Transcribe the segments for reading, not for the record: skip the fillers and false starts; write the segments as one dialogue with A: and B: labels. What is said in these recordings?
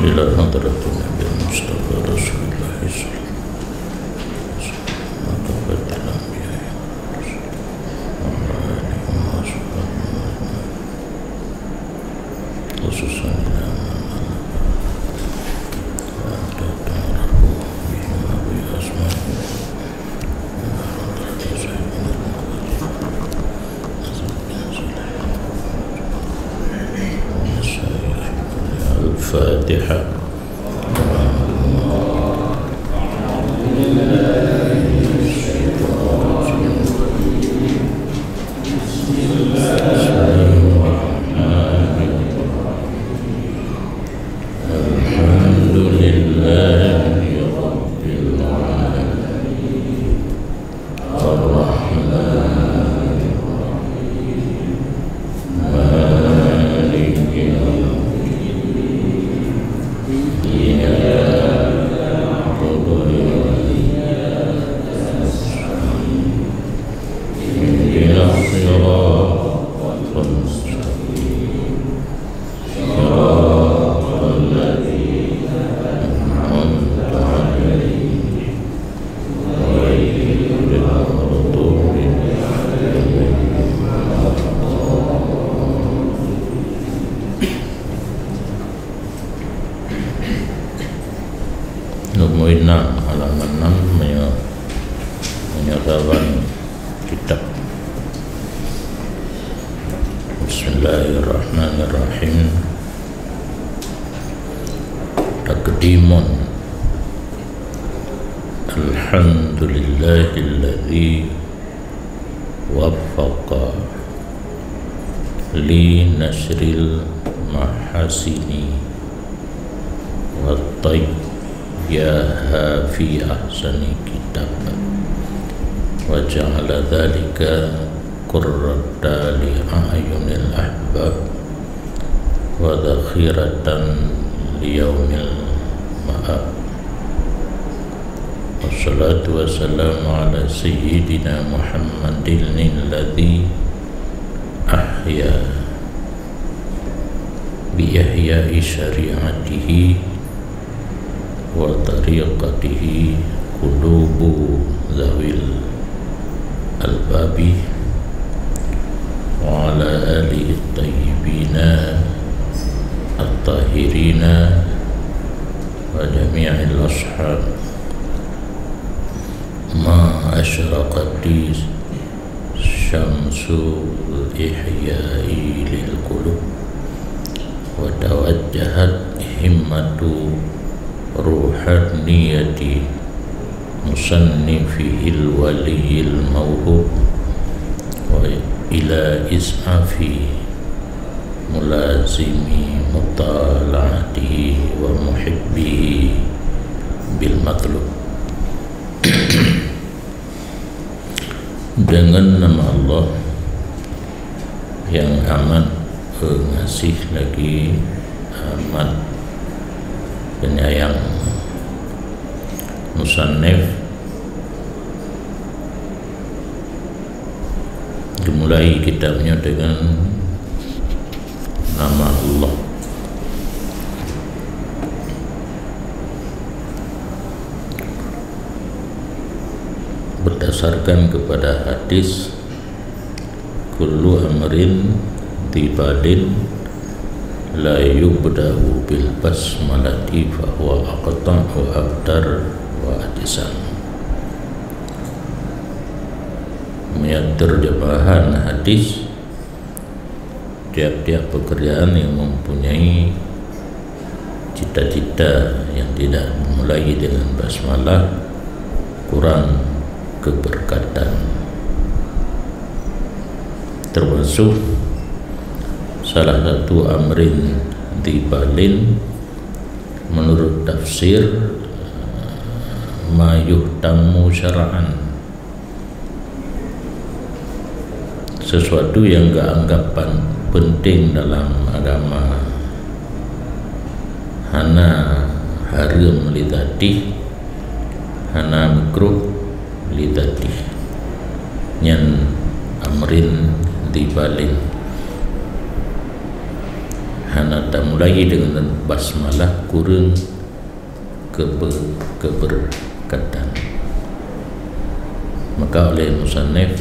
A: إلى حضرة النبي المصطفى رسول الله صلى الله عليه وسلم وكافة الأنبياء وعلى آله وصحبه خصوصا إلى وأنت تعرفوا بهم وبأسمائهم الفاتحة. Mu'inna halaman 6 menyatakan kitab. Bismillahirrahmanirrahim. Taqdimun. Alhamdulillahilladzi waffaqa li nasril mahasini wa ya fi ahsani kitab wa ja'ala dhalika qurrata li a'yunil ahbab wa dhakhiratan li yaumil ma'ab. Wassalatu wassalamu ala sayyidina Muhammadin alladhi ahya bi ihya'i syari'atihi wa tariqatihi qulubu zawil albabi wa ala alihi tayyibina at-tahirina wa jami'il ashab ma asyraqati syamsul ihya'i lil qulub wa tawajjahat himmatu ruhaniyati musannifil waliyil mawhub wa ila is'afi mulazimi mutala'atihi wa muhibbihi bil matlub. Dengan nama Allah yang amat pengasih lagi amat penyayang. Musannif dimulai kitabnya dengan nama Allah. Berdasarkan kepada hadis kullu amrin tibalin la yubda'u bil basmalati fa huwa aqta'u abdar wa ajsam. Terjemahan hadis, tiap-tiap pekerjaan yang mempunyai cita-cita yang tidak dimulai dengan basmalah kurang keberkatan. Termasuk salah satu amrin dibalin menurut tafsir ma yuhtammu syara'an, sesuatu yang enggak anggapan penting dalam agama. Hana haram lidati, hana makruh lidati, nyan amrin dibalin hana tak mulai dengan basmalah kurang keberkatan. Maka oleh musannif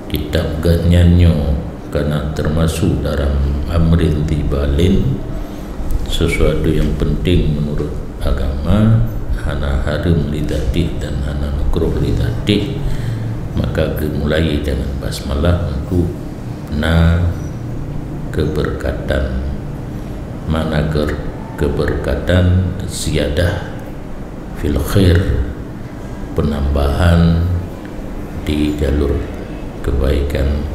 A: kitab ganyanyo karena termasuk dalam amrin tibalin, sesuatu yang penting menurut agama, hana harum lidatih dan hana makruh lidatih, maka dimulai dengan basmalah untuk keberkatan. Mana keberkatan ziyadah fil khair, penambahan di jalur kebaikan.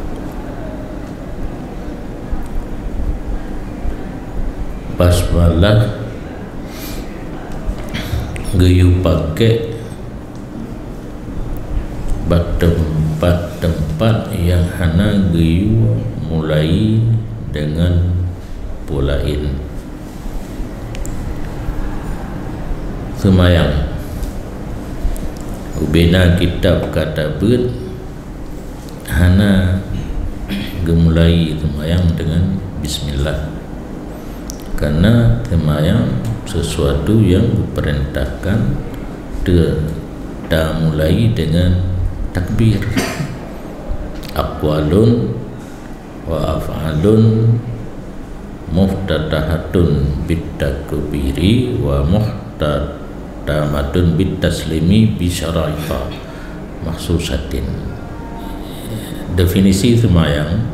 A: Basmalah geyu pakai tempat-tempat yang hana geyu mulai dengan pulain. Semayang ubena kitab kata ber hana gemulai semayang dengan bismillah, karena semayang sesuatu yang diperintahkan tidak mulai dengan takbir. Aqwalun wa af'alun muftatahatun bitakbiri wa muhtatamatun bitaslimi bisyaraita maksusatin. Definisi semayang,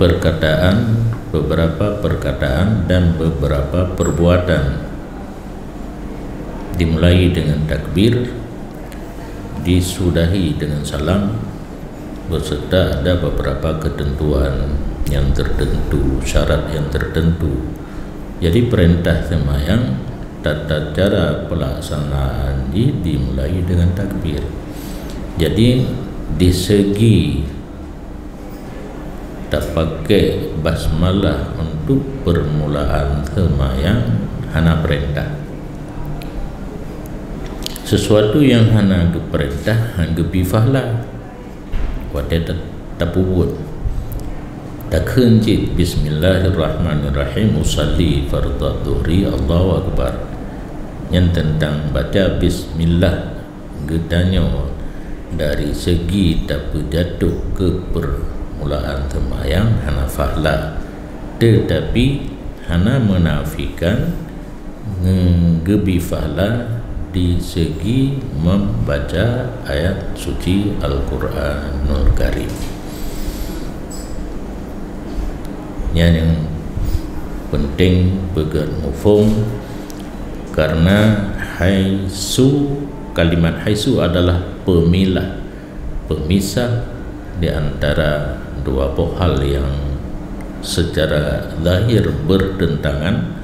A: perkataan, beberapa perkataan dan beberapa perbuatan, dimulai dengan takbir, disudahi dengan salam, beserta ada beberapa ketentuan yang tertentu, syarat yang tertentu. Jadi perintah semayang, tata cara pelaksanaan dimulai dengan takbir. Jadi di segi tak pakai basmalah untuk permulaan semayang hana perintah. Sesuatu yang hana perintah hangga bifahlah wadah tapubut tak henjit bismillahirrahmanirrahim usalli fardhu dhuhri Allahu akbar. Yang tentang baca bismillah gedanyo dari segi tak jatuh ke permulaan semayang hana fahla, tetapi hana menafikan ngebi fahla di segi membaca ayat suci Al-Quranul Karim. Yang penting pegat mufhum, karena kalimat haisu adalah pemisah di antara dua hal yang secara zahir bertentangan,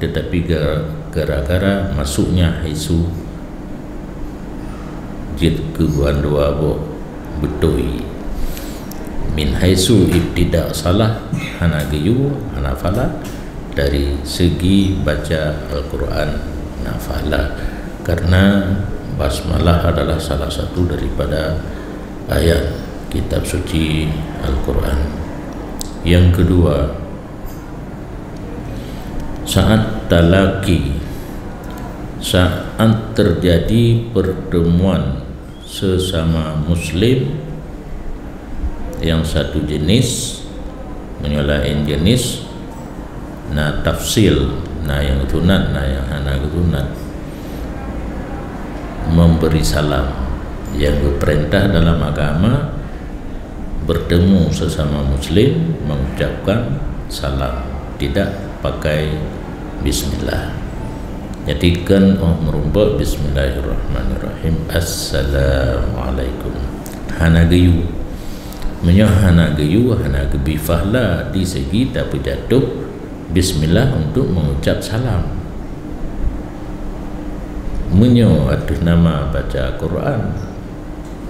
A: tetapi gara-gara masuknya haisu jid kebuan dua betoi min haisu ibtidak salah hana geyu hana fala dari segi baca Al-Quran nafala, karena basmalah adalah salah satu daripada ayat kitab suci Al-Quran. Yang kedua, saat talaki, saat terjadi pertemuan sesama muslim yang satu jenis menyelain jenis, na tafsil, na yang tunat, na yang hana tunat, memberi salam. Yang diperintah dalam agama bertemu sesama muslim mengucapkan salam, tidak pakai bismillah. Jadikan merumput bismillahirrahmanirrahim, assalamualaikum. Hana geyu hana geyu hana gebifahlah di segi tak berjatuh bismillah untuk mengucap salam. Menyo atas nama baca Quran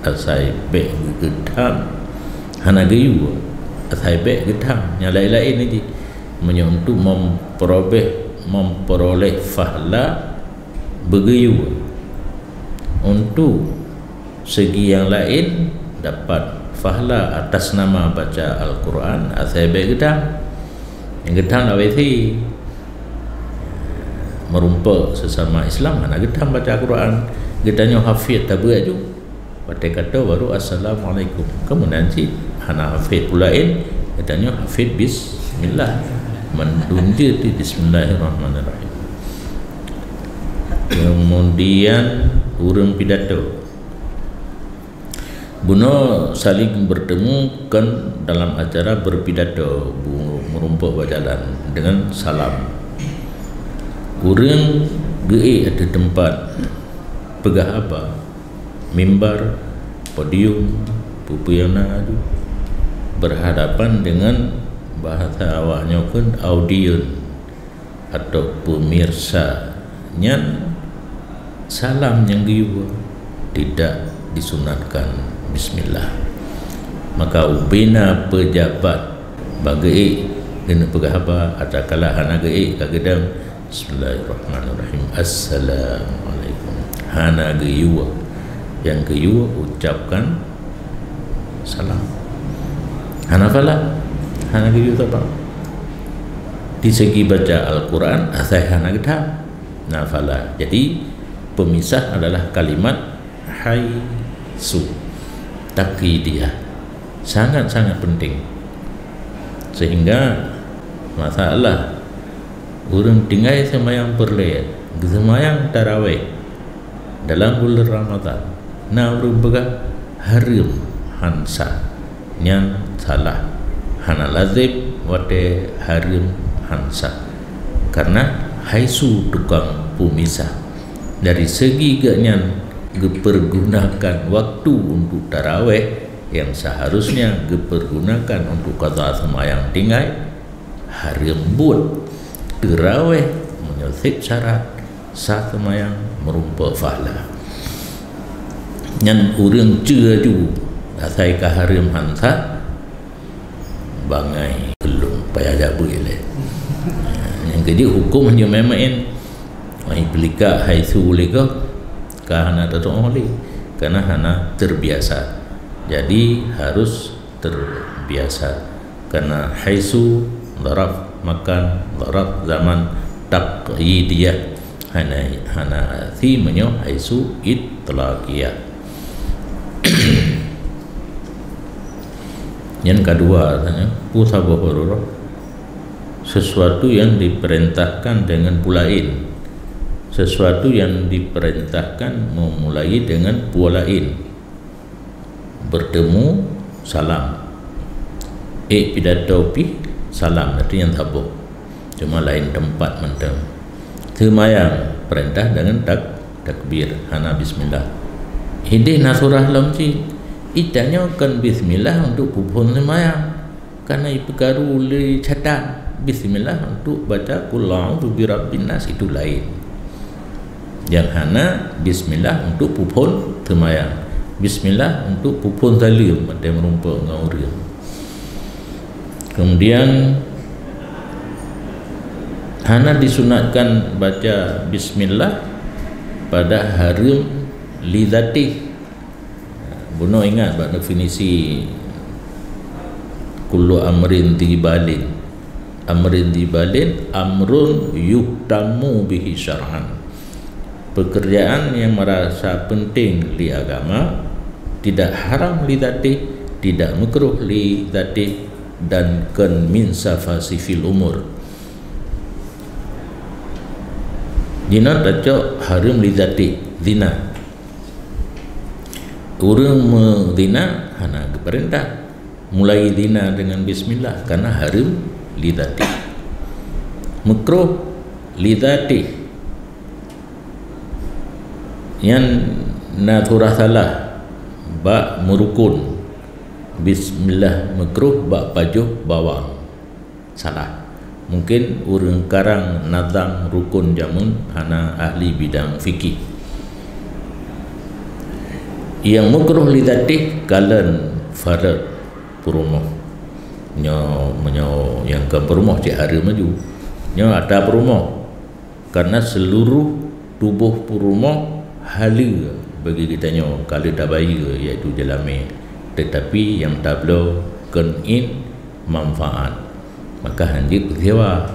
A: asai be gedam hana geyu asai be gedam yang lain-lain ini menyo untuk memperoleh fahla begeyu, untuk segi yang lain dapat fahla atas nama baca Al-Quran asai be gedam yang gedang lah weti merumpa sesama Islam anak gedang baca Quran gedangnya hafid tak beraju pada kata baru assalamualaikum kemudian si anak hafid pulain gedangnya hafid bismillah mendundir di bismillahirrahmanirrahim. Kemudian urang pidato Buno saling bertemu kan dalam acara berpidato merumpuk berjalan dengan salam. Urang ge ada tempat pegah apa? Mimbar, podium, pupuyana berhadapan dengan bahasa awaknya kan audiens atau pemirsa nyan salam yang giwa tidak disunatkan bismillah. Maka ubina pejabat bagi kena pegah apa atau kalah hana ge kagedam bismillahirrahmanirrahim assalamualaikum hana geyua yang geyua ucapkan salam hana fala hana geyua apa di segi baca Al-Quran asai hana gedam nafala. Jadi pemisah adalah kalimat haisu takidiyah sangat-sangat penting sehingga masalah orang tinggal semayang perlayan semayang tarawih dalam bulan Ramadan na urang begah harim hansa nyan salah hana lazim wate harim hansa karena haisu tukang pemisah dari segi ganyan dipergunakan waktu untuk tarawih yang seharusnya dipergunakan untuk qada sembahyang tinggal hari embun tarawih menyelesaikan syarat sah sembahyang merumpuk fahla nyan urang ceju asai ka harim hansa bangai belum payah jabu ile yang jadi hukum hanya memain ai pelika haisu lega karena teroleh karena hana terbiasa jadi harus terbiasa karena haisu daraf makan daraf zaman taqyidiyah hana thimnya haisu itlaqiyah. Yang kedua tanya pusabohoro sesuatu yang diperintahkan dengan pulain sesuatu yang diperintahkan memulai dengan pulain bertemu salam pidato pi salam artinya tabuh cuma lain tempat mentang semayang perintah dengan takbir hana bismillah hidih nasurah lamci itanya kan bismillah untuk pupun semayang karena perkara li catat bismillah untuk baca qul a'udzu birabbin nas itu lain yang hana bismillah untuk pupun semayang bismillah untuk pupun zalim ada merumpuk ngaurian. Kemudian hana disunatkan baca bismillah pada harim lidzati. Buno ingat bak definisi kullu amrin dibalin amrun yuhtamu bihi syar'an pekerjaan yang merasa penting li agama tidak haram li dzati tidak makruh li dzati dan kan min safasi fil umur dina taco haram li dzati zina urang menzina hana perintah mulai zina dengan bismillah karena haram li dzati makruh li dzati yang naturah salah bak merukun bismillah makruh bak pajuh bawang salah mungkin urang karang nazam rukun jamun hana ahli bidang fikih yang makruh lidatih kalan farad perumoh nyo yang ke perumoh cik hari maju nyo ada perumoh karena seluruh tubuh perumoh halu bagi kitanya kalau tak baik iaitu jelame tetapi yang tablo kenin manfaat maka hanjit petiwa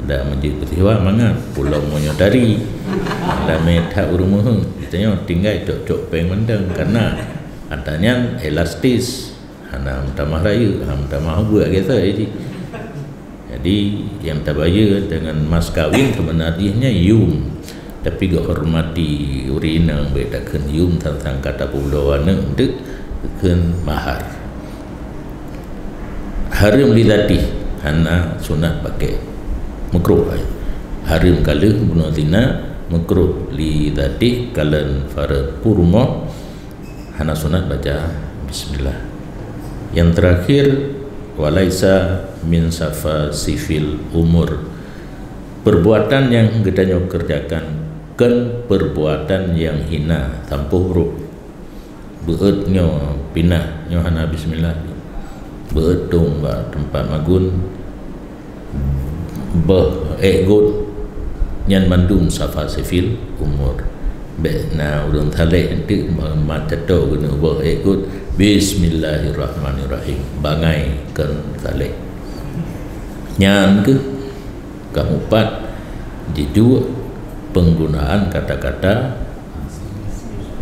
A: ada menjit petiwa mangat pulau menyodari ada meta urumuh katanya tinggal cok-cok peng mendeng karena adanya elastis hana tamah raya tamah buat gitu jadi yang tabaya dengan mas kawin sebenarnya yum tapi gak hormati urina bedakan yum tentang kata pulawana untuk kan mahar harim lidati hana sunat pakai makruh harim kala bunuh zina makruh lidati kalan fara purma hana sunat baca bismillah. Yang terakhir walaisa min safa sifil umur, perbuatan yang gedanya kerjakan kan perbuatan yang hina tanpa huruf beutnya pinah nyo hana bismillah betung ba tempat magun egot nyan mandum safa sifil umur na urang thale enti mata to guna egot bismillahirrahmanirrahim bangai kan thale nyan ke keempat di dua penggunaan kata-kata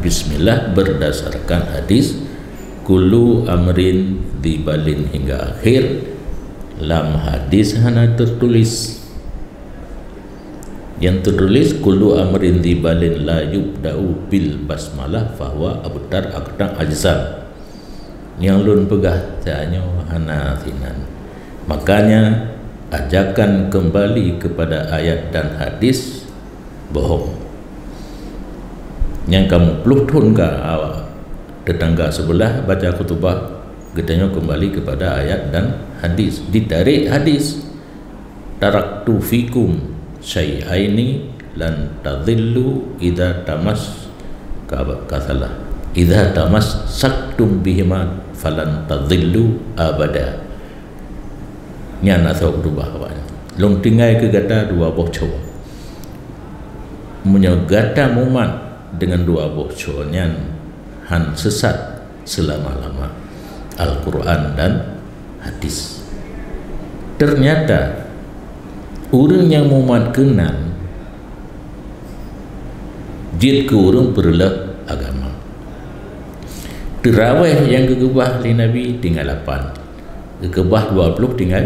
A: bismillah berdasarkan hadis kullu amrin dibalin hingga akhir. Lam hadis hana tertulis, yang tertulis kullu amrin dibalin la yubda'u bil basmalah fahuwa abtar akta ajzal. Yang lun pegah tanya hana thinan, makanya ajakan kembali kepada ayat dan hadis bohong. Yang kamu peluhtun ke awak tetangga sebelah baca khutbah gedanya kembali kepada ayat dan hadis, ditarik hadis taraktu fikum syai'aini lan tadhillu idza tamas kasalah idza tamas saktum bihima falan tadhillu abada. Nyana sa khutbah awak long tinggal ke gata dua bocor menyegata mumat dengan dua bocornya han sesat selama-lama Al-Quran dan hadis. Ternyata orang yang mumat kenan jid ke orang berlak agama. Terawih yang kekebah li Nabi tinggal 8, kekebah 20 tinggal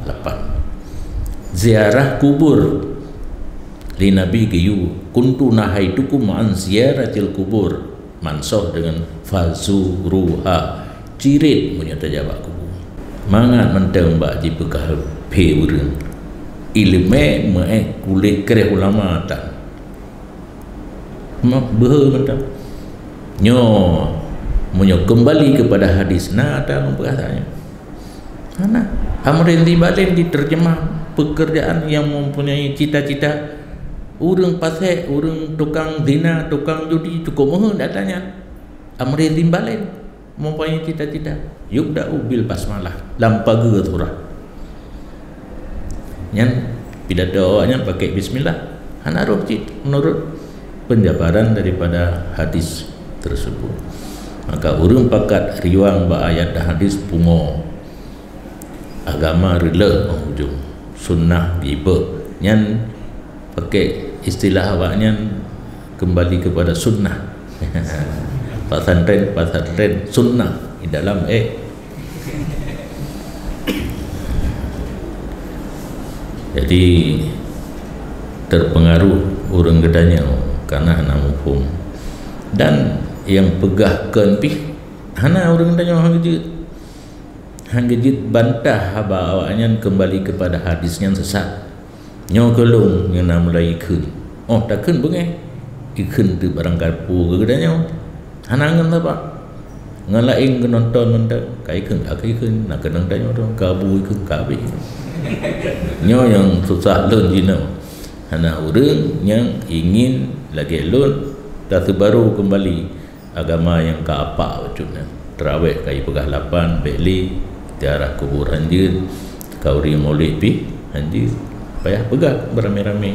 A: 8. Ziarah kubur li Nabi giyu kuntu nahaitukum an ziyaratil kubur mansoh dengan fazuruha cirit punya terjawab kubur mangat mentang mbak di bekah peurun ilme me kulit kereh ulama tak mak beh mentang nyo munyo kembali kepada hadis na ada memperkataannya ana amrin dibalin diterjemah pekerjaan yang mempunyai cita-cita urang pasai urang tukang zina tukang judi cukup mohon datanya amrin dibalin mempunyai cita-cita yubda'u bil basmalah lampaga surah yang pidato awaknya pakai bismillah hanaruh cit menurut penjabaran daripada hadis tersebut. Maka urang pakat riwang ba ayat dan hadis pungo agama rela ujung sunnah iba nyan pakai istilah awaknya kembali kepada sunnah pasantren sunnah di dalam jadi terpengaruh orang gedanya karena hana hukum dan yang pegahkan pi hana orang gedanya hang gejit bantah haba awaknya kembali kepada hadisnya sesat nyo kelung ngena mulai ikun oh takkan bengai ikun tu barang karpu gedanya hana ngan apa ngalaing ke nonton kai ikun nak kenang tanya orang kabu ikun kabe nyo yang susah lun jino hana orang yang ingin lagi lun tak baru kembali agama yang ke apa wujudnya terawih kai pegah 8 beli tiarah kubur hanjir kauri maulid pi hanjir payah pegah beramai-ramai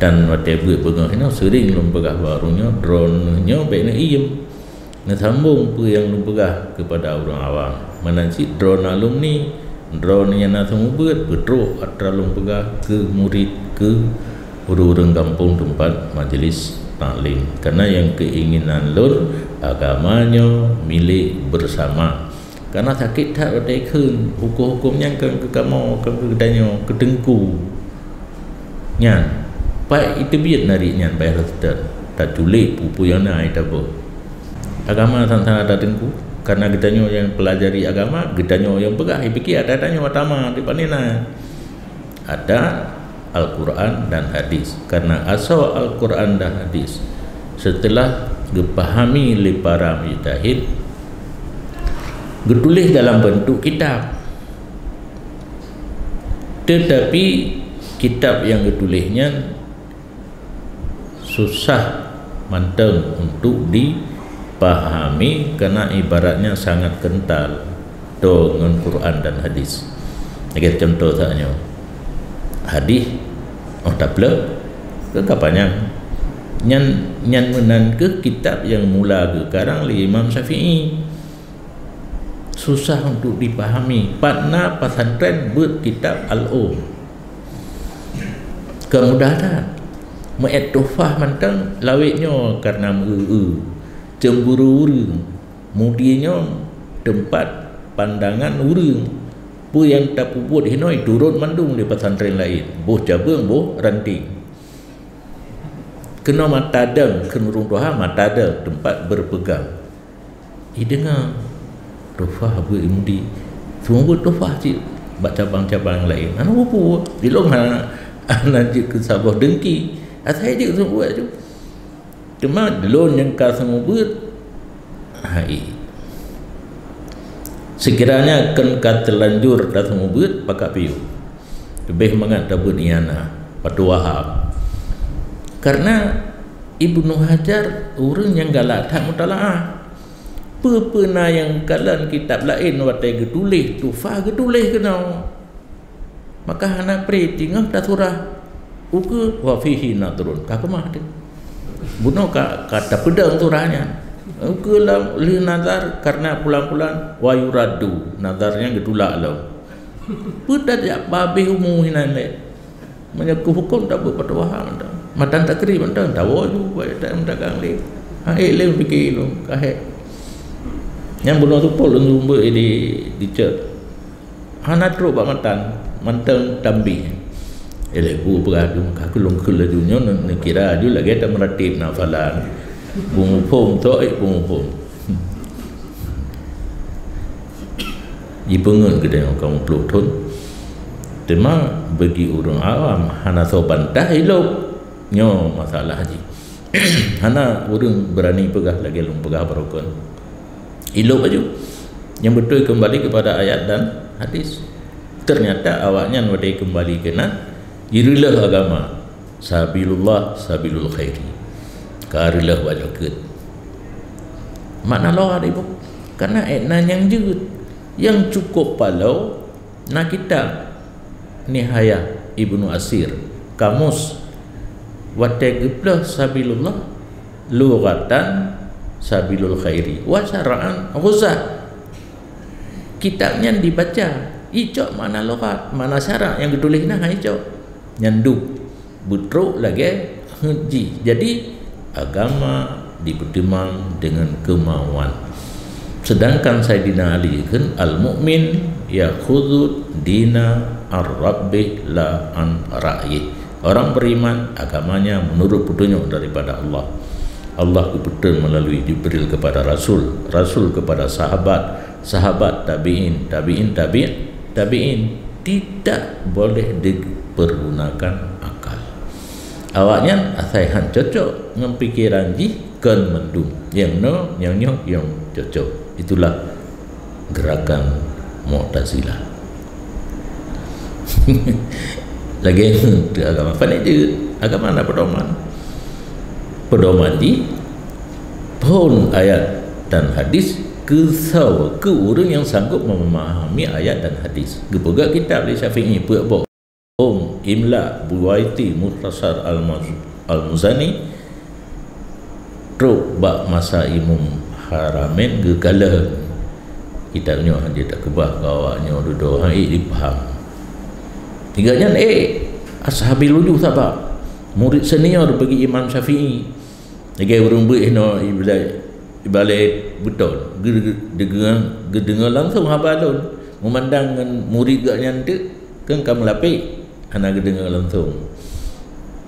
A: dan whatever pegah ini sering lum pegah barunya drone nya baiknya iem nak sambung pe yang lum pegah kepada orang awam menanci drone alum ni drone yang nak semubut betul atralung pegah ke murid ke orang-orang kampung tempat majlis taklim, karena yang keinginan lur agamanya milik bersama. Karena sakit tak ada ikun hukum-hukumnya kan ke kamu ke kedanya ke tengku nyan pai itu biar narik nyan pai harus tak culik pupu yang naik tak apa agama sana ada tengku. Karena kitanya yang pelajari agama, kitanya yang pegah fikir ada tanya utama di panina ada Al-Quran dan hadis. Karena asal Al-Quran dan hadis setelah dipahami oleh para mujtahid, ditulis dalam bentuk kitab. Tetapi kitab yang ditulisnya susah manteng untuk dipahami karena ibaratnya sangat kental dengan Quran dan hadis. Jadi contoh saja hadis tak boleh ke kapanya nyan menan ke kitab yang mula ke karang li Imam Syafi'i susah untuk dipahami. Partner pesantren buat kitab Al-Um kemudahan ma'at tufah mantang lawitnya karena cemburu urang mudinya tempat pandangan urang pu yang tak puput hinoi turun mandung di pesantren lain boh cabang boh ranting kena mata dang kenurung doha mata dang tempat berpegang dengar tufah buat mudi semua buat tufah cik buat cabang-cabang lain anu apa dilong anak je ke sabah dengki asal je semua buat tu cuma dilong yang kau semua buat hai sekiranya akan kata terlanjur dah semua buat pakai piu lebih mengat dabut iana pada Wahab karena Ibnu Hajar orang yang galak tak mutalaah pernah yang kalan kitab lain watai getulis tufah getulis kena maka anak pre tinggal dah surah uke wa fihi nadrun kakemah dia bunuh kata pedang surahnya uke lah li nazar karena pulang-pulang wa yuraddu nazarnya getulak lah pedat ya babih umuhinan le menyaku hukum tak berpatuah matan tak keri matan tahu ju baik tak mendagang le le fikir lu kahek yang bunuh tu pol lumba di cek anak teruk bak mantang tambi bu beradu aku long kelajunya nak kira aju lagi tak meratib nafalan bungu pom tu bungu pom ibengun ke dengan kamu peluk tun tema bagi orang awam hana so bantah hidup nyo masalah haji hana orang berani pegah lagi long pegah barokon hidup aja yang betul kembali kepada ayat dan hadis. Ternyata awaknya wadai kembali kena irilah agama sabilullah sabilul khairi karilah wajaket makna lo ada ibu karena etna yang jut yang cukup palau nak kita nihayah Ibnu Asir kamus wadai geplah sabilullah lughatan sabilul khairi wa syara'an ghuzah kitabnya dibaca icok mana lughat mana syarak yang ditulis nah icok nyanduk butruk lagi haji jadi agama dipertimang dengan kemauan sedangkan Sayyidina Ali kan al-mu'min yakhudhu dina ar-rabbi la an ra'yi orang beriman agamanya menurut petunjuk daripada Allah Allah kebetulan melalui Jibril kepada Rasul, Rasul kepada sahabat, sahabat tabi'in, tabi'in tidak boleh dipergunakan akal. Awaknya asaihan cocok dengan pikiran kan mendung yang yang cocok. Itulah gerakan Mu'tazilah. Lagi itu agama apa ni? Agama mana pedoman di pun ayat dan hadis ke orang yang sanggup memahami ayat dan hadis. Gepoga kitab di Syafi'i buat Imla Buwaiti Mukhtasar Al-Muzani truk bak masa Imam Haramain gegala kitabnya dia tak kebah kawaknya duduk dipaham tiganya ashabil wujuh sabak murid senior bagi Imam Syafi'i lagi orang berihno ibalik betul gedengar langsung habalun memandang dengan murid gak nyantik kan kamu lapik anak gedengar langsung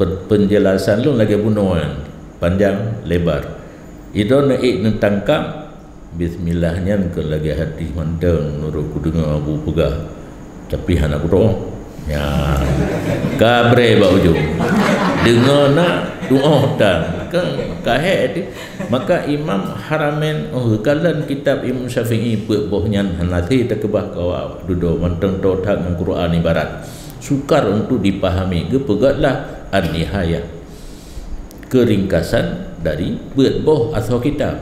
A: penjelasan lu lagi bunuhan panjang lebar itu naik nentangkap bismillahnya ke lagi hati mandang nurut ku dengar aku pegah tapi anak aku ya kabre bau ujung dengar nak doa dan kan kahit maka Imam Haramain kalan kitab Imam Syafi'i bohnyan hanati takbah kawa duduk manteng totak dengan Quran ibarat sukar untuk dipahami gepegatlah an-nihayah keringkasan dari boh atau kitab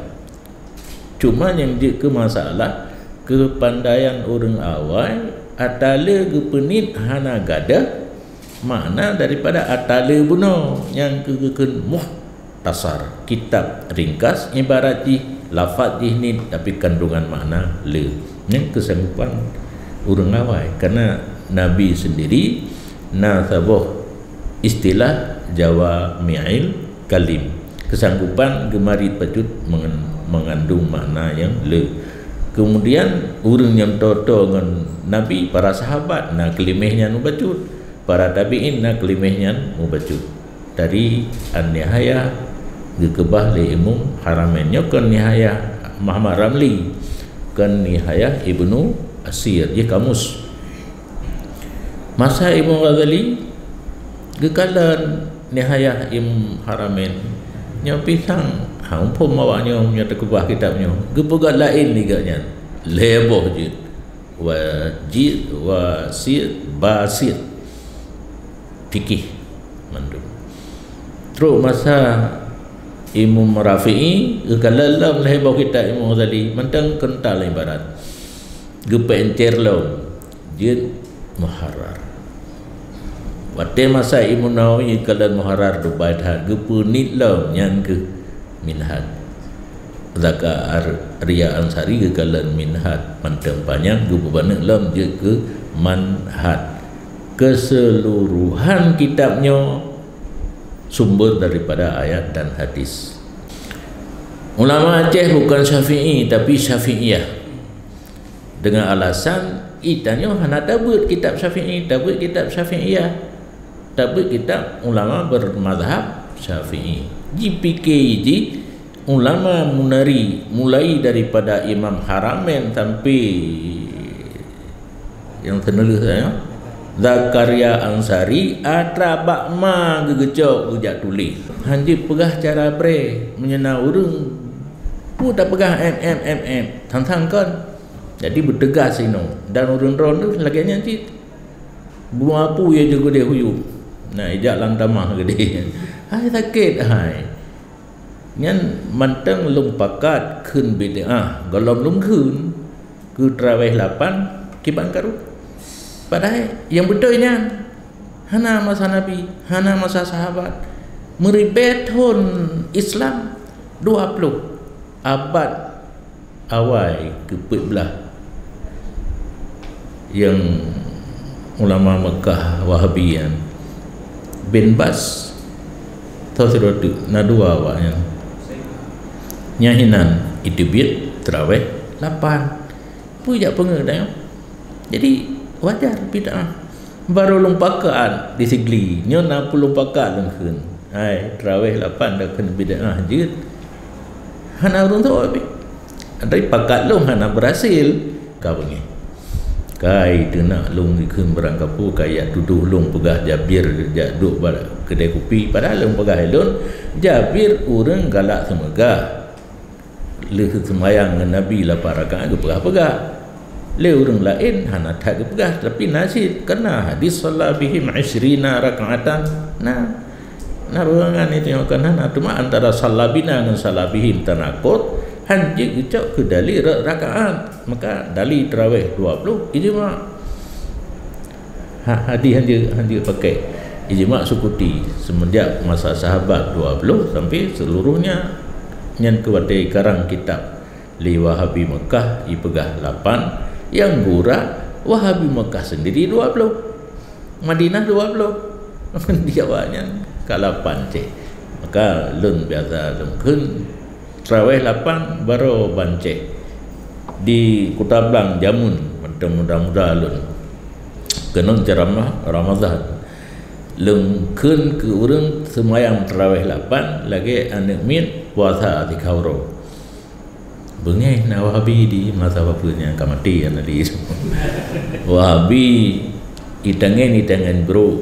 A: cuma yang dia ke masalah kepandaian orang awal atala gepenit hana gada makna daripada atala buno yang kekeken muhtasar kitab ringkas ibarat di lafaz ni tapi kandungan makna le ni kesanggupan orang awal karena Nabi sendiri nasabuh istilah jawami'il kalim kesanggupan gemari pacut mengandung makna yang le kemudian orang yang toto dengan Nabi para sahabat nak kelimihnya nubacut para tabi'in nak kelimihnya nubacut dari an-nihayah gekebah li Imam Haramain kan nihayah Muhammad Ramli kan nihayah Ibnu Asir ya kamus masa Imam Ghazali gekalan nihayah Imam Haramain nya pisang hang pun mawaknya nya tekebah kitabnya gepegat lain liganya leboh je wajid wasid basid fikih mandum terus masa Imam Rafi'i gekalan leboh kitab Imam Ghazali mentang kental ibarat gepencer lo jid muharrar waktu masa Imam Nawawi kalan muharrar du baitha gepunit lo yang ke minhad zaka Arya Ansari ke kalan minhad manteng panjang gepubanek lam je ke manhad keseluruhan kitabnya sumber daripada ayat dan hadis ulama Aceh bukan Syafi'i tapi Syafi'iyah dengan alasan itanya hana tabut kitab Syafi'i tabut kitab Syafi'iyah tapi kitab ulama bermazhab Syafi'i JPKJ ulama munari mulai daripada Imam Haramain sampai yang senulis saya Zakaria Ansari atra bakma gegecok gejak tulis hanji pegah cara bre menyena urang pu tak pegah tang kan jadi bertegas ino dan urang ron tu lagi nyanci buah apu ya juga dia huyu nah ijak lantamah gede hai sakit hai nyan manteng lum pakat khun bid'ah golom lum khun ku tarawih 8 kiban karu padahal yang betulnya hana masa Nabi hana masa sahabat meribet hun Islam 20 abad awal ke-14 yang ulama Mekah Wahabiyan bin Bas tahu serotu na dua awaknya nyahinan itu bid terawih 8 pujak pengertian jadi wajar bid'ah baru lumpakaan di sigli nyo na puluh pakat lengkeun ai terawih 8 dah kena bid'ah je hana urang tu abi dari pakat long hana berhasil ka bengi kai tenak long dikeun berangkapu kaya tuduh long pegah Jabir jaduk pada kedai kopi padahal long pegah elon Jabir urang galak semegah le sembayang dengan Nabi 8 rakaat ke pegah-pegah le urang lain hana tak ke pegah tapi nasid kena hadis sallallahu bihim 20 rakaatan nah ruangan itu yang kan hana cuma antara salabina dengan salabihim tanakut hanji gecok ke dali rakaat maka dali tarawih 20 ijma hadis hanji pakai ijma sukuti semenjak masa sahabat 20 sampai seluruhnya nyan kewadai karang kitab li Wahabi Mekah ipegah 8, yang gura Wahabi Mekah sendiri 20, Madinah 20. Jawabnya ke 8 cik. Maka lun biasa lungkun terawih 8 baru banceh di Kota Blang Jamun, mudah-mudah lun kenong ceramah Ramadan lungkun ke urang semayang terawih 8 lagi anak min puasa di kauro bengai na Wahabi di masa bapaknya kamati yang tadi Wahabi itangan bro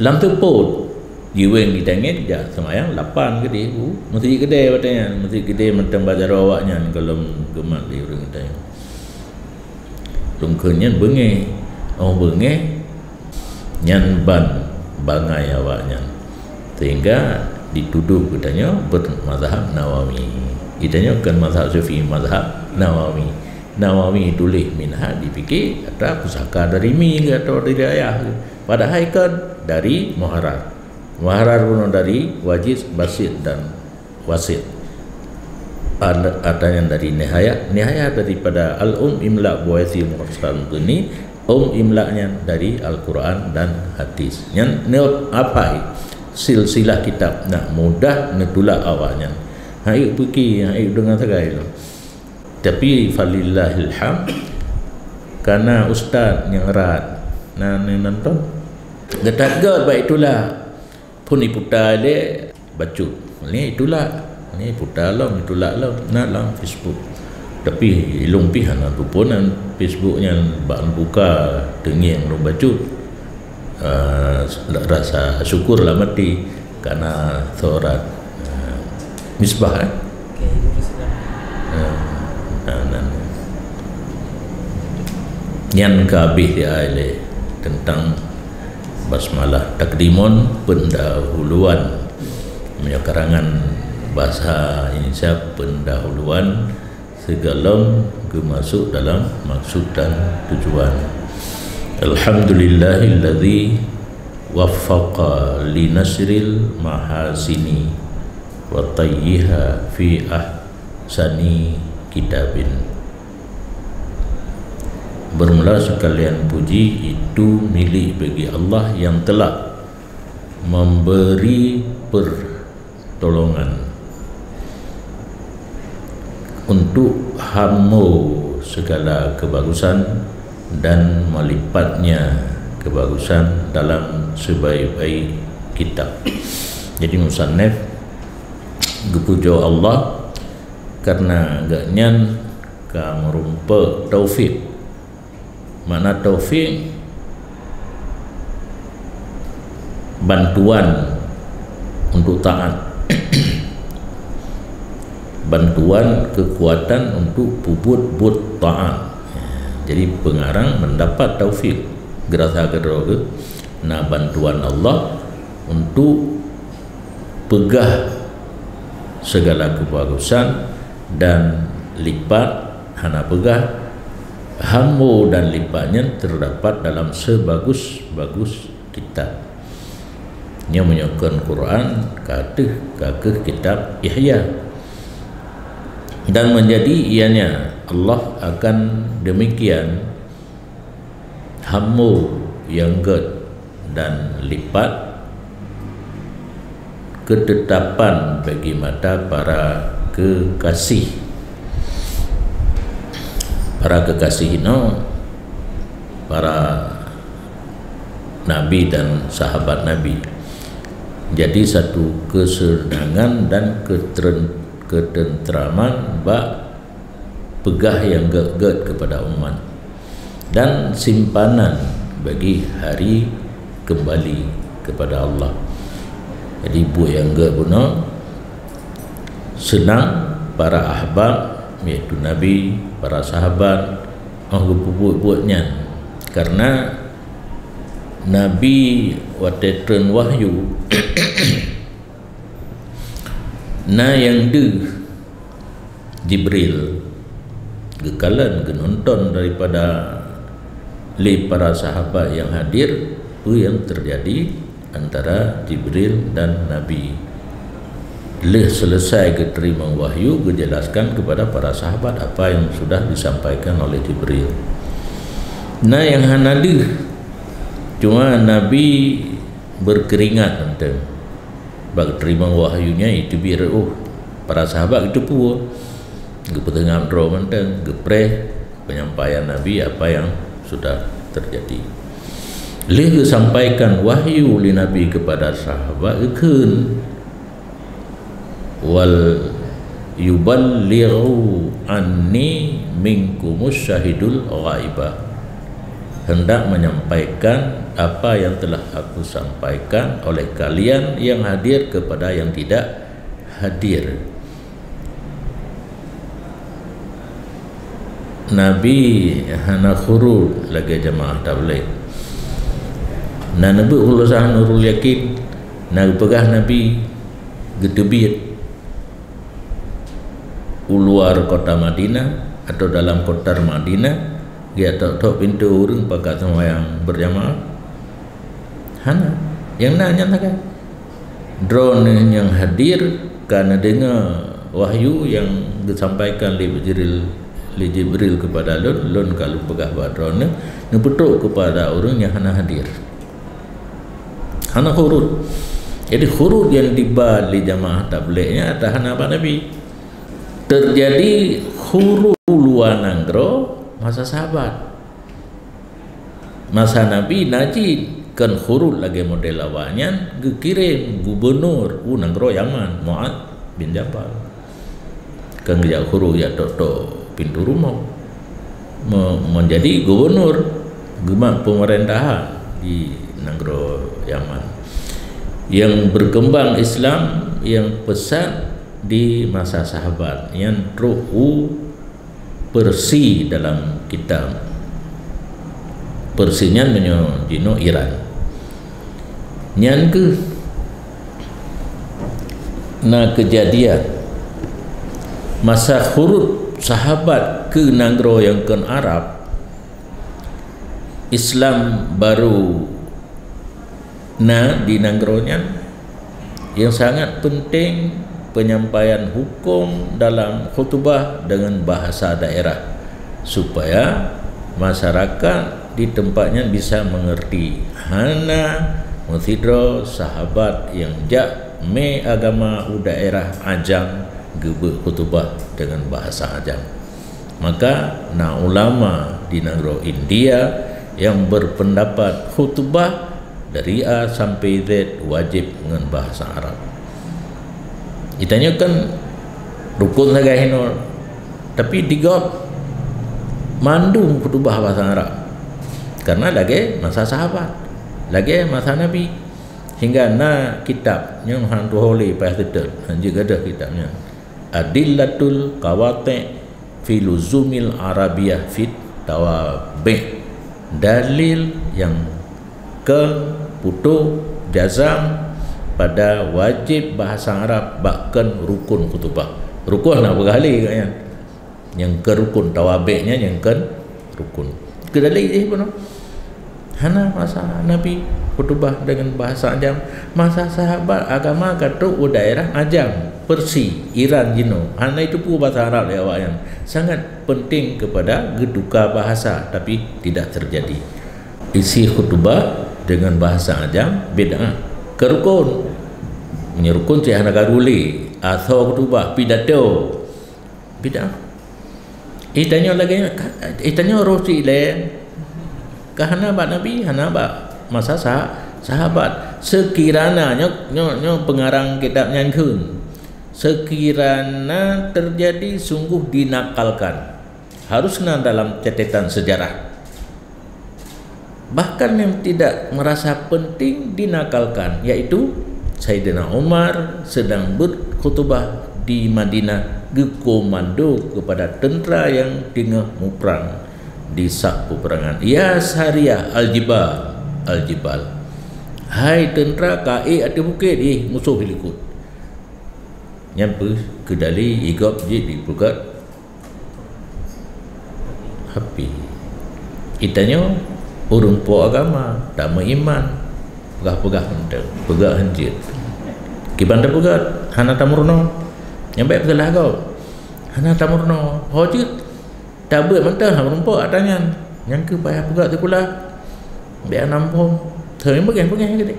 A: lam tepot jiweng itangan ja semayang 8 gede masjid gede katanya, masjid gede macam bazar awaknya kalau gemak di urang tanya lungkunnya bengai bengai nyan bangai awaknya sehingga dituduh katanya bermazhab Nawawi. Itanya kan mazhab Syafi'i, mazhab Nawawi tulis minhaj dipikir ada pusaka dari mi atau dari ayah, padahal kan dari Muharrar pun dari Wajiz, Basit dan Wasit. Ada yang dari Nihayah daripada Al-Imla Buaisi Mursal ini, imla'nya dari Al-Quran dan hadis. Yang neot apa silsilah kitab nak mudah netulak awaknya. Haik pergi, haik dengan segai tu. Tapi falillahil hamd, karena ustaz yang erat nonton getat god baik itulah pun iputar dia bacut. Ni itulah, ni putar lah, itulah lah, nak lah Facebook. Tapi lumpihan tu pun Facebooknya buka tenging lu bacut, rasa syukur lah mati karena surat misbah yang kabih dia tentang basmalah takdimun pendahuluan, karangan bahasa Indonesia pendahuluan segala masuk dalam maksud dan tujuan. Alhamdulillahilladzi waffaqa li nasril mahasini wa tayyiha fi ahsani kitabin. Bermula sekalian puji itu milik bagi Allah yang telah memberi pertolongan untuk hamu segala kebagusan dan melipatnya kebagusan dalam sebaik-baik kitab. Jadi musannaf gepujo Allah karena gaknyan ka merumpa taufik. Mana taufik? Bantuan untuk taat. Bantuan kekuatan untuk puput taat. Jadi pengarang mendapat taufik gerasa kedua na bantuan Allah untuk pegah segala kebagusan dan lipat hana pegah hamu dan lipatnya terdapat dalam sebagus-bagus kitab. Nya menyokon Quran kakeh kitab Ihya. Dan menjadi ianya Allah akan demikian hamu yang ged dan lipat ketetapan bagi mata para kekasih no, para nabi dan sahabat nabi. Jadi satu kesenangan dan ketentraman bak pegah yang ged kepada umat dan simpanan bagi hari kembali kepada Allah. Jadi buat yang ged pun senang para ahbab iaitu nabi, para sahabat buatnya karena nabi watetren wahyu na yang Jibril gekalan genonton daripada para sahabat yang hadir itu yang terjadi antara Jibril dan Nabi selesai keterima wahyu, kejelaskan kepada para sahabat apa yang sudah disampaikan oleh Jibril. Nah yang hanadir cuma Nabi berkeringat nanti bagi terima wahyunya itu biar para sahabat itu pun ketengah draw nanti gepreh penyampaian Nabi apa yang sudah terjadi. Lih sampaikan wahyu li Nabi kepada sahabat ikun wal yuballighu anni minkumus syahidul ghaibah, hendak menyampaikan apa yang telah aku sampaikan oleh kalian yang hadir kepada yang tidak hadir. Nabi hana khurul lagi jamaah tabligh. Nah Nabi ulusah nurul yakin, nah pegah Nabi gedebit luar kota Madinah atau dalam kota Madinah, dia tok pintu urung pakat sembahyang berjamaah. Hana yang nanya kan drone yang hadir karena dengar wahyu yang disampaikan oleh Jibril kepada lon kalau pegah drone ngepetuk kepada orang yang hana hadir. Hana khurud. Jadi khurud yang tiba di jamaah tablighnya atau hana apa Nabi? Terjadi khurud luar nanggro masa sahabat. Masa Nabi najid kan khurud lagi model awalnya kirim gubernur nanggro Yaman Mu'ad bin Jabal. Kan dia khurud ya tok pintu rumah menjadi gubernur gemak pemerintahan di nanggro Yaman. Yang berkembang Islam yang pesat di masa sahabat yang ru'u Persi dalam kitab Persinya menyo Iran nyan ke na kejadian masa khurud sahabat ke negara yang ke Arab, Islam baru di negaranya yang sangat penting penyampaian hukum dalam khutbah dengan bahasa daerah supaya masyarakat di tempatnya bisa mengerti. Hana muthidro sahabat yang jak me agama daerah ajam gebe khutbah dengan bahasa ajam. Maka ulama di negara India yang berpendapat khutbah dari A sampai Z wajib dengan bahasa Arab. Itanya kan rukun saja hino, tapi digop mandu khutbah bahasa Arab karena lagi masa sahabat, lagi masa Nabi, hingga kitab yang hantu holy pastor juga ada kitabnya Adillatul Qawati' fi Luzumil Arabiyah fit Tawabi', dalil yang ke putu jazam pada wajib bahasa Arab bahkan rukun khutbah. Rukun nak berkali kan yang ke rukun tawabeknya yang ke rukun kedali pun hana masa Nabi khutbah dengan bahasa ajam, masa sahabat agama kata daerah ajam Persi Iran jino hana itu pun bahasa Arab ya awaknya sangat penting kepada geduka bahasa, tapi tidak terjadi isi khutbah dengan bahasa ajam beda kerukun menyerukun cahana garuli atau khutbah pidato beda. Itanya lagi itanya rosi le kahana ba Nabi hana ba masa sahabat sekiranya nyo pengarang kitab nyankeun sekiranya terjadi sungguh dinakalkan harusnya dalam catatan sejarah, bahkan yang tidak merasa penting dinakalkan, yaitu Sayyidina Umar sedang berkhutbah di Madinah komando kepada tentera yang tengah muperang di sak peperangan. Ya Sariyah al-Jibal, hai tentera KE ada bukit musuh likut nyampe kedali igop je di pukat hapi itanya urung po agama tak iman pegah-pegah hendak pegah hanjir kiban terpegat hana tamurno yang baik betul kau hana tamurno hojit tabut mentah rumput atangan yang ke payah pegat tu pula biar nampung thời pengen gede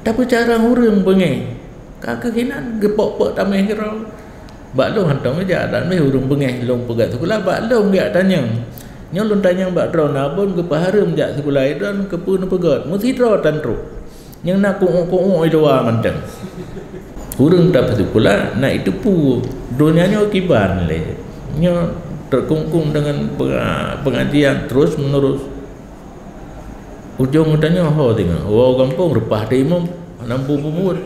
A: tapi cara urang pengen kakek hinan gepok-pok tameh kira bak long hantong aja dan meh urang pengen long pegat tu pula bak long dia tanya nyolon tanya bak drone abon ke paharum jak sekulai dan ke pun pegat mesti draw tantru yang nak kong doa mancang urang dapat tu pula nak itu pu dunianya kiban le nyo terkungkung dengan pengajian terus menerus ujung tanya tengok kampung repah dia imam nampu pumur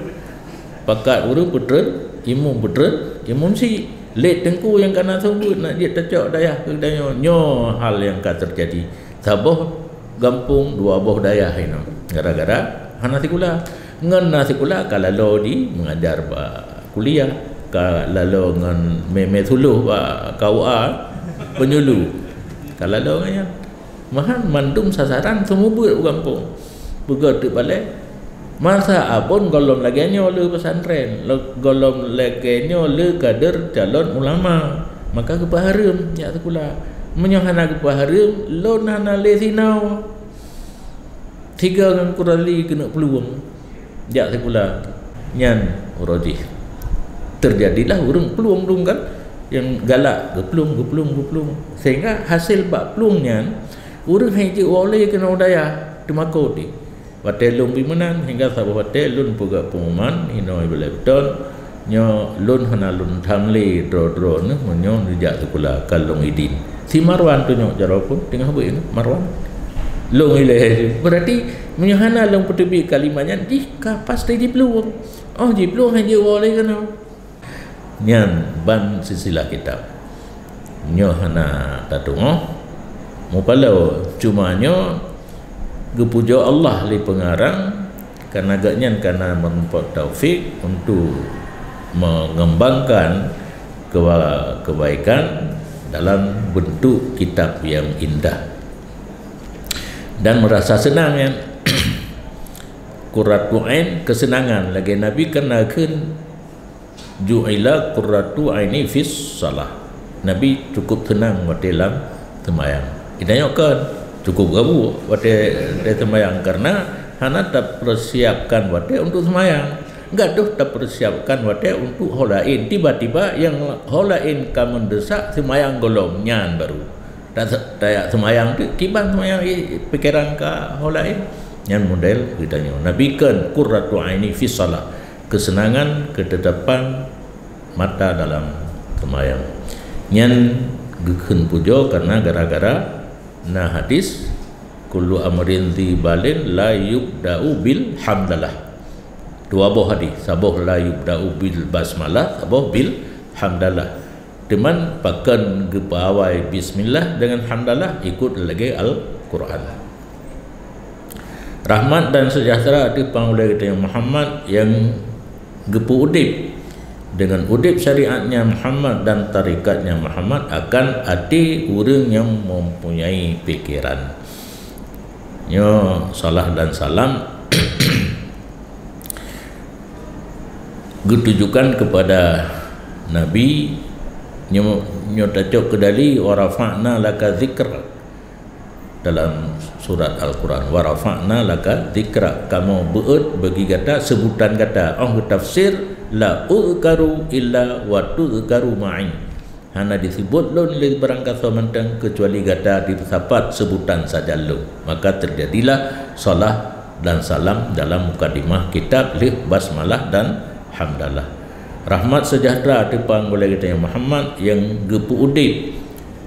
A: pakat urang putren imam si let tengku yang kana sebut nak dia tercok dayah ke daya nyo hal yang akan terjadi saboh gampung dua boh dayah ini gara-gara hana sikula ngan nasikula kalau di mengajar ba kuliah kalau ngan meme thuluh ba KUA penyuluh kalau ngaya mahan mandum sasaran semua buat kampung begitu balik masa abon golom lagi le pesantren golom lagi le kader calon ulama maka ke paharum ya sekolah menyohana ke paharum lon hana le sinau 3 dengan kurali kena peluang ya sekolah nyan urojih terjadilah urang peluang dong kan yang galak geplung sehingga hasil bak pelungnya urang haji oleh kena udaya demakau di watelung bimenan hingga sabah watelun puga pengumuman inoi boleh betul nyo lun hana lun tamli dro ne menyo dijak sekolah kalong idin si Marwan tu nyo jarapun tengah buat Marwan long ile berarti menyo hana long petebi kalimanya di kapas di peluang di peluang haji oleh kena nyan ban sisilah kitab nyo hana tatungo mupalau cuma nyo gepujo Allah li pengarang karena agaknya karena menempat taufik untuk mengembangkan kebaikan dalam bentuk kitab yang indah dan merasa senang ya qurratu ain kesenangan lagi Nabi kenakeun ju'ila qurratu aini fis salah Nabi cukup tenang dalam sembahyang idanyokan cukup gabu wate sembahyang karena hana tak persiapkan wate untuk sembahyang enggak tuh tak persiapkan wate untuk holain tiba-tiba yang holain ka mendesak sembahyang golong nyan baru tak sembahyang kiban sembahyang pikiran ka holain nyan model kitanya Nabi kan qurratu aini fis salah kesenangan ketetapan mata dalam sembahyang nyan gekeun pujo karena gara-gara na hadis kullu amrin di balin la yubda'u bil hamdalah dua buah hadis saboh la yubda'u bil basmalah saboh bil hamdalah teman pakan gepawai bismillah dengan hamdalah ikut lagi Al-Quran rahmat dan sejahtera di pangulai kita yang Muhammad yang gepu udip dengan udip syariatnya Muhammad dan tarikatnya Muhammad akan hati orang yang mempunyai pikiran nyo salah dan salam ditujukan kepada Nabi nyo tacok kedali warafa'na laka zikra dalam surat Al-Quran warafa'na laka zikra kamu beut bagi kata sebutan kata tafsir la uzkaru illa wa tuzkaru ma'i hana disebut lon le berangkat samantang kecuali kata disapat sebutan saja lo maka terjadilah salah dan salam dalam mukadimah kitab li basmalah dan hamdalah rahmat sejahtera dipang oleh kita yang Muhammad yang gepu udip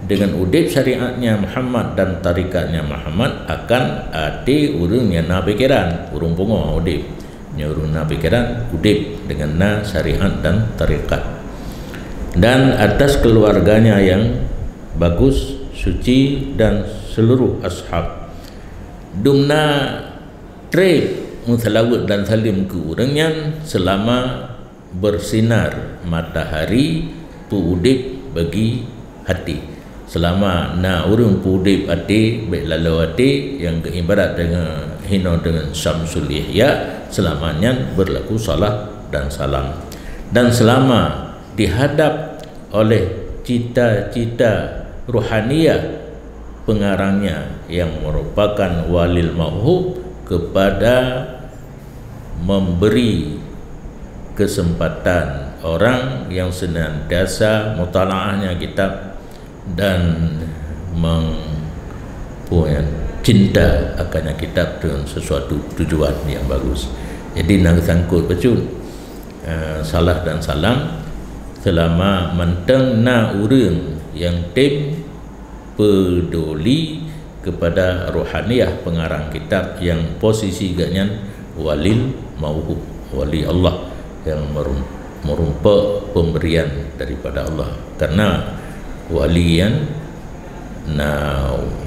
A: dengan udip syariatnya Muhammad dan tarikatnya Muhammad akan ati urang yang na pikiran urang pongo udip nyuruh na pikiran udip dengan na syariat dan tarikat dan atas keluarganya yang bagus suci dan seluruh ashab dumna trip musalawat dan salim ke orangnya selama bersinar matahari puudip bagi hati selama na urang puudip hati baik lalu hati yang keibarat dengan hino dengan Syamsul Ihya selamanya berlaku salah dan salam. Dan selama dihadap oleh cita-cita ruhaniyah pengarangnya yang merupakan walil mauhub kepada memberi kesempatan orang yang senantiasa mutalaahnya kitab dan cinta akannya kitab dengan sesuatu tujuan yang bagus. Jadi nak sangkut betul salah dan salam selama menteng na urang yang tim peduli kepada rohaniyah pengarang kitab yang posisi gaknya walil mauhub, wali Allah yang merumpa pemberian daripada Allah. Karena walian na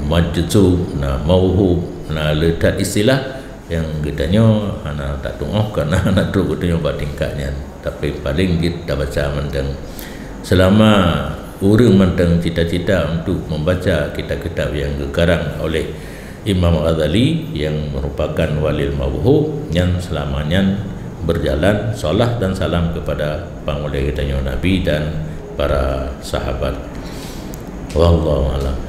A: majzub na mauhub na letak istilah yang gedanya anak tak tunggu karena anak tu gedanya batingkatnya, tapi paling kita baca mentang selama orang mentang cita-cita untuk membaca kitab-kitab yang dikarang oleh Imam Ghazali yang merupakan walil mauhub yang selamanya berjalan salat dan salam kepada pangulai kitanya Nabi dan para sahabat. Wallahu a'lam.